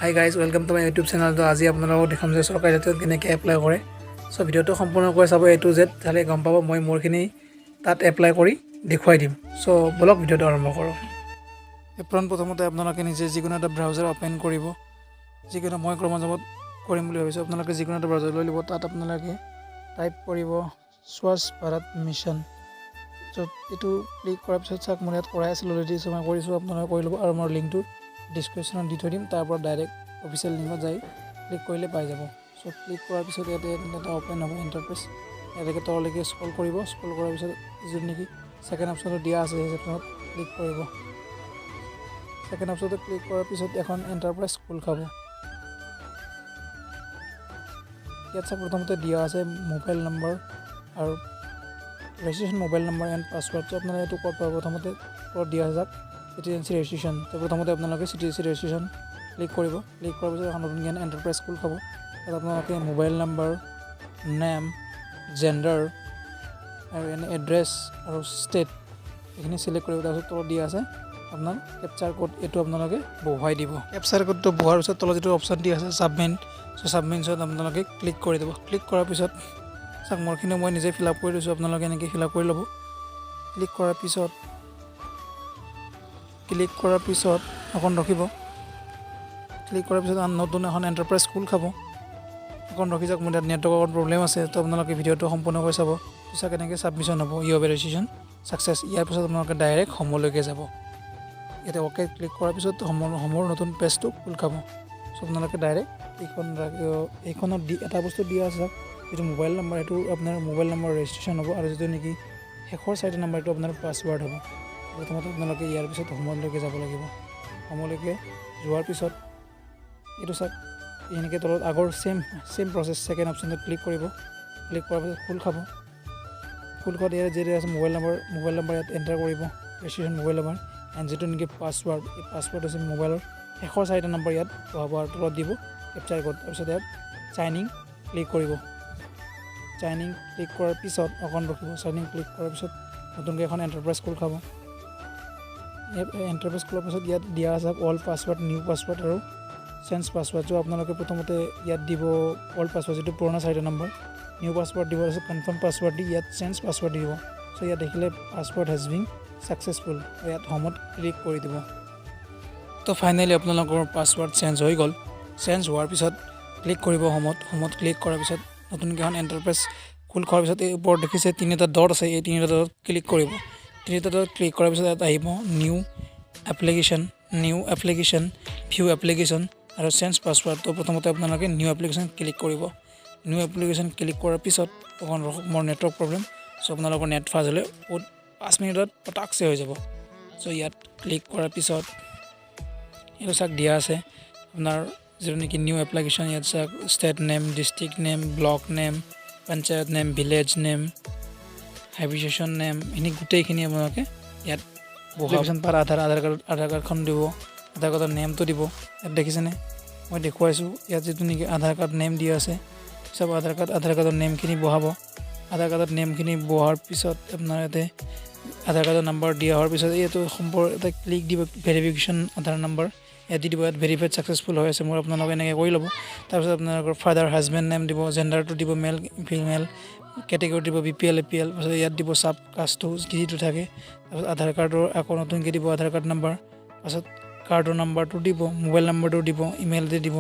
Hi guys, welcome to my YouTube channel. তো আজি আপোনালোকক দেখাম যে চৰকাৰী জাতীয়ত কেনেকৈ এপ্লাই কৰে। সো ভিডিঅ'টো সম্পূৰ্ণকৈ চাব A to Z, তাহলে গম পাব মই মোৰখিনি তাত এপ্লাই কৰি দেখুৱাই দিম। সো বলক ভিডিঅ'টো আৰম্ভ কৰোঁ। প্ৰথমতে আপোনালোকে নিজে যিকোনো এটা ব্ৰাউজাৰ ওপেন কৰিব। যিকোনো মই ক্ৰমজমত কৰিম বুলি ভাবিছোঁ। আপোনালোকে যিকোনো এটা ব্ৰাউজাৰ লৈ ল'ব। তাত আপোনালোকে টাইপ কৰিব swachhbhartmisson। সো এইটো ক্লিক কৰাৰ পিছত চাওক মোৰ ইয়াত কৰাই আছিল অলৰেডি। সো মই কৰিছোঁ, আপোনালোকে কৰি ল'ব আৰু মোৰ লিংকটো ডিছক্ৰিপশ্যনত দি থৈ দিম। তাৰ পৰা ডাইৰেক্ট অফিচিয়েল লিংকত যাই ক্লিক কৰিলে পাই যাব। সো ক্লিক কৰাৰ পিছত ইয়াতে এটা ওপেন হ'ব ইণ্টাৰফেচ। ইয়াতে তললৈকে স্ক্ৰল কৰিব। স্ক্ৰল কৰাৰ পিছত যিটো নেকি ছেকেণ্ড অপশ্যনটো দিয়া আছে সেই অপশ্যনত ক্লিক কৰিব। ছেকেণ্ড অপশ্যনটো ক্লিক কৰাৰ পিছত এখন এণ্টাৰপ্ৰাইজ খোল খাব। ইয়াত চাওক প্ৰথমতে দিয়া আছে মোবাইল নম্বৰ আৰু registration mobile number and password. তো আপোনালোকে এইটো ক'ত পাব, প্ৰথমতে ক'ত দিয়া আছে চিটিজেঞ্চি ৰেজিষ্ট্ৰেশ্যন। তো প্ৰথমতে আপোনালোকে চিটিজেঞ্চি ৰেজিষ্ট্ৰেশ্যন ক্লিক কৰিব। ক্লিক কৰাৰ পিছত এখন নতুন জ্ঞান এণ্টাৰপ্ৰাইজ খোল খাব। তাত আপোনালোকে মোবাইল নম্বৰ, নেম, জেণ্ডাৰ আৰু এড্ৰেছ আৰু ষ্টেট এইখিনি চিলেক্ট কৰিব। তাৰপিছত তলত দিয়া আছে আপোনাৰ কেপচাৰ কোড, এইটো আপোনালোকে বহুৱাই দিব। কেপচাৰ কোডটো বহুৱাৰ পিছত তলত যিটো অপশ্যন দিয়া আছে ছাবমিট, চ' ছাবমিটত আপোনালোকে ক্লিক কৰি দিব। ক্লিক কৰাৰ পিছত চাওক মোৰখিনি মই নিজে ফিল আপ কৰি দিছোঁ, আপোনালোকে এনেকৈ ফিল আপ কৰি ল'ব। ক্লিক কৰাৰ পিছত অকণ ৰখিব। ক্লিক কৰাৰ পিছত নতুন এখন এণ্টাৰপ্ৰাইজ খোল খাব। অকণ ৰখি যাওক, মোৰ ইয়াত নেটৱৰ্কৰ প্ৰব্লেম আছে। তো আপোনালোকে ভিডিঅ'টো সম্পূৰ্ণকৈ চাব। পিছত কেনেকৈ ছাবমিশ্যন হ'ব, ৰেজিষ্ট্ৰেশ্যন ছাকচেছ। ইয়াৰ পিছত আপোনালোকে ডাইৰেক্ট হোমলৈকে যাব। ইয়াতে অ'কে ক্লিক কৰাৰ পিছত হোমৰ নতুন পেজটো খোল খাব। চ' আপোনালোকে ডাইৰেক্ট এইখনত এটা বস্তু দিয়া আছে যিটো মোবাইল নম্বৰ, সেইটো আপোনাৰ মোবাইল নম্বৰ ৰেজিষ্ট্ৰেশ্যন হ'ব আৰু যিটো নেকি শেষৰ 4টা নাম্বাৰটো আপোনাৰ পাছৱৰ্ড হ'ব। প্ৰথমতে আপোনালোকে ইয়াৰ পিছত হোমলৈকে যাব লাগিব। হোমলৈকে যোৱাৰ পিছত এইটো চাওক এনেকৈ তলত আগৰ চেম প্ৰচেছ ছেকেণ্ড অপশ্যনটোত ক্লিক কৰিব। ক্লিক কৰাৰ পিছত খোল খাব। খোল খোৱাত ইয়াত যিটো আছে মোবাইল নম্বৰ ইয়াত এণ্টাৰ কৰিব, ৰেজিষ্ট্ৰেশ্যন মোবাইল নম্বৰ এণ্ড যিটো নেকি পাছৱৰ্ড, এই পাছৱৰ্ড হৈছে মোবাইলৰ শেষৰ 4টা নম্বৰ ইয়াত বহাব আৰু তলত দিব কেপচাৰ কোড। তাৰপিছত ইয়াত চাইনিং ক্লিক কৰিব। চাইনিং ক্লিক কৰাৰ পিছত অকণ ৰখিব। চাইনিং ক্লিক কৰাৰ পিছত নতুনকৈ এখন এণ্টাৰপ্ৰাইজ খোল খাব। এণ্টাৰপ্ৰাইজ খোলাৰ পিছত ইয়াত দিয়া আছে অল পাছৱৰ্ড, নিউ পাছৱৰ্ড আৰু চেঞ্জ পাছৱৰ্ড। চ' আপোনালোকে প্ৰথমতে ইয়াত দিব অল পাছৱৰ্ড, যিটো পুৰণা 4টা নম্বৰ, নিউ পাছৱৰ্ড দিব, তাৰপিছত কনফাৰ্ম পাছৱৰ্ড দি ইয়াত চেঞ্জ পাছৱৰ্ড দিব। চ' ইয়াত দেখিলে পাছৱৰ্ড হেজ বিন ছাকচেছফুল, ইয়াত হোমত ক্লিক কৰি দিব। তো ফাইনেলি আপোনালোকৰ পাছৱৰ্ড চেঞ্জ হৈ গ'ল। চেঞ্জ হোৱাৰ পিছত ক্লিক কৰিব হোমত ক্লিক কৰাৰ পিছত নতুনকৈ এখন এণ্টাৰপ্ৰাইজ খোল খোৱাৰ পিছত এই ওপৰত দেখিছে 3টা ডট আছে, এই 3টা ডটত ক্লিক কৰিব। 3টা ডটত ক্লিক কৰাৰ পিছত ইয়াত আহিব নিউ এপ্লিকেশ্যন, ভিউ এপ্লিকেশ্যন আৰু চেঞ্জ পাছৱৰ্ড। তো প্ৰথমতে আপোনালোকে নিউ এপ্লিকেশ্যন ক্লিক কৰিব। নিউ এপ্লিকেশ্যন ক্লিক কৰাৰ পিছত অকণ মোৰ নেটৱৰ্ক প্ৰব্লেম, চ' আপোনালোকৰ নেট ফাষ্ট হ'লে 5 মিনিটত পটাকছে হৈ যাব। চ' ইয়াত ক্লিক কৰাৰ পিছত এইটো চাওক দিয়া আছে আপোনাৰ যিটো নেকি নিউ এপ্লিকেশ্যন। ইয়াত চাওক state name, district name, block name, panchayat name, village name, habitation name, এইখিনি গোটেইখিনি আপোনালোকে ইয়াত এপ্লিকেশ্যন পাৰ আধাৰ কাৰ্ডখন দিব, আধাৰ কাৰ্ডৰ নেমটো দিব। ইয়াত দেখিছেনে মই দেখুৱাইছোঁ, ইয়াত যিটো নেকি আধাৰ কাৰ্ড নেম দিয়া আছে চব আধাৰ কাৰ্ডৰ নেমখিনি বহাব। আধাৰ কাৰ্ডৰ নেমখিনি বহাৰ পিছত আপোনাৰ ইয়াতে আধাৰ কাৰ্ডৰ নাম্বাৰ দিয়া হোৱাৰ পিছত এইটো এটা ক্লিক দিব, ভেৰিফিকেশ্যন আধাৰ নম্বৰ ইয়াত দি দিব। ইয়াত ভেৰিফাইড ছাকচেছফুল হৈ আছে মোৰ, আপোনালোকে এনেকৈ কৰি ল'ব। তাৰপিছত আপোনালোকৰ ফাদাৰ হাজবেণ্ড নেম দিব, জেণ্ডাৰটো দিব মেল ফিমেল, কেটেগৰী দিব BPL APL, তাৰপিছত ইয়াত দিব চাব কাষ্টটো যিটো থাকে। তাৰপিছত আধাৰ কাৰ্ডৰ আকৌ নতুনকৈ দিব আধাৰ কাৰ্ড নাম্বাৰ, তাৰপিছত কাৰ্ডৰ নাম্বাৰটো দিব, মোবাইল নাম্বাৰটো দিব, ইমেইল দিব,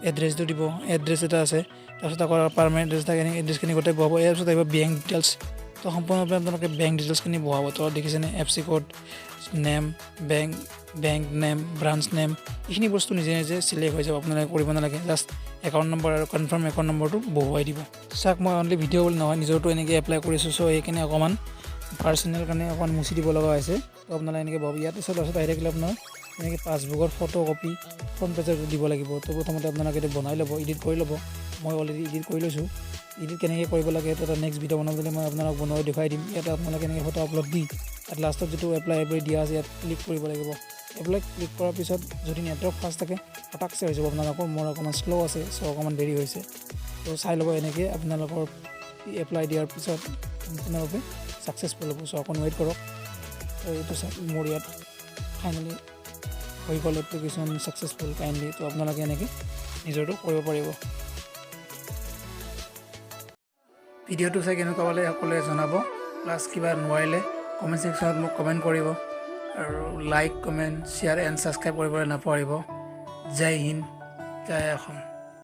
এড্ৰেছটো দিব, এড্ৰেছ এটা আছে। তাৰপিছত আকৌ পাৰ্মানেণ্ট এড্ৰেছ থাকে, এড্ৰেছখিনি গোটেই বহাব। ইয়াৰ পিছত আহিব বেংক ডিটেইলছ। তো সম্পূৰ্ণৰূপে আপোনালোকে বেংক ডিটেইলছখিনি বহাব। তো দেখিছেনে FC code, name, bank name, branch name, এইখিনি বস্তু নিজে চিলেক্ট হৈ যাব, আপোনালোকে কৰিব নালাগে। জাষ্ট একাউণ্ট নম্বৰ আৰু কনফাৰ্ম একাউণ্ট নম্বৰটো বহুৱাই দিব। চাওক মই অনলি ভিডিঅ' বুলি নহয়, নিজৰটো এনেকৈ এপ্লাই কৰিছোঁ। চ' সেইখিনি অকণমান পাৰ্চনেল কাৰণে অকণমান মুচি দিব লগা হৈছে। তো আপোনালোকে এনেকৈ ভাবি ইয়াত তাৰপিছত আহি থাকিলে আপোনাৰ এনেকৈ পাছবুকৰ ফটো কপি ফ্ৰণ্ট পেজত দিব লাগিব। তো প্ৰথমতে আপোনালোকে এইটো বনাই ল'ব, এডিট কৰি ল'ব। মই অলৰেডি এডিট কৰি লৈছোঁ। এডিট কেনেকৈ কৰিব লাগে সেইটো এটা নেক্সট ভিডিঅ' বনাবলৈ মই আপোনালোক বনাই দেখুৱাই দিম। ইয়াত আপোনালোকে এনেকৈ ফটো আপলোড দি ইয়াত লাষ্টত যিটো এপ্লাই দিয়া আছে ইয়াত ক্লিক কৰিব লাগিব। এপ্লাই ক্লিক কৰাৰ পিছত যদি নেটৱৰ্ক ফাষ্ট থাকে পটাকছে হৈ যাব আপোনালোকৰ। মোৰ অকণমান শ্ল' আছে, চ' অকণমান দেৰি হৈছে। তো চাই ল'ব এনেকৈ আপোনালোকৰ এপ্লাই দিয়াৰ পিছত সম্পূৰ্ণৰূপে ছাকচেছফুল হ'ব। চ' অকণ ৱেইট কৰক। তো এইটো চাওক মোৰ ইয়াত ফাইনেলি হৈ গ'ল এপ্লিকেশ্যন ছাকচেছফুল কাইণ্ডলি তো আপোনালোকে এনেকৈ নিজৰটো কৰিব পাৰিব ভিডিঅ'টো চাই কেনেকুৱা পালে সকলোৱে জনাব প্লাছ কিবা নোৱাৰিলে কমেণ্ট ছেকশ্যনত মোক কমেণ্ট কৰিব আৰু like comment share and subscribe কৰিবলৈ নাপাহৰিব জয় হিন্দ জয় অসম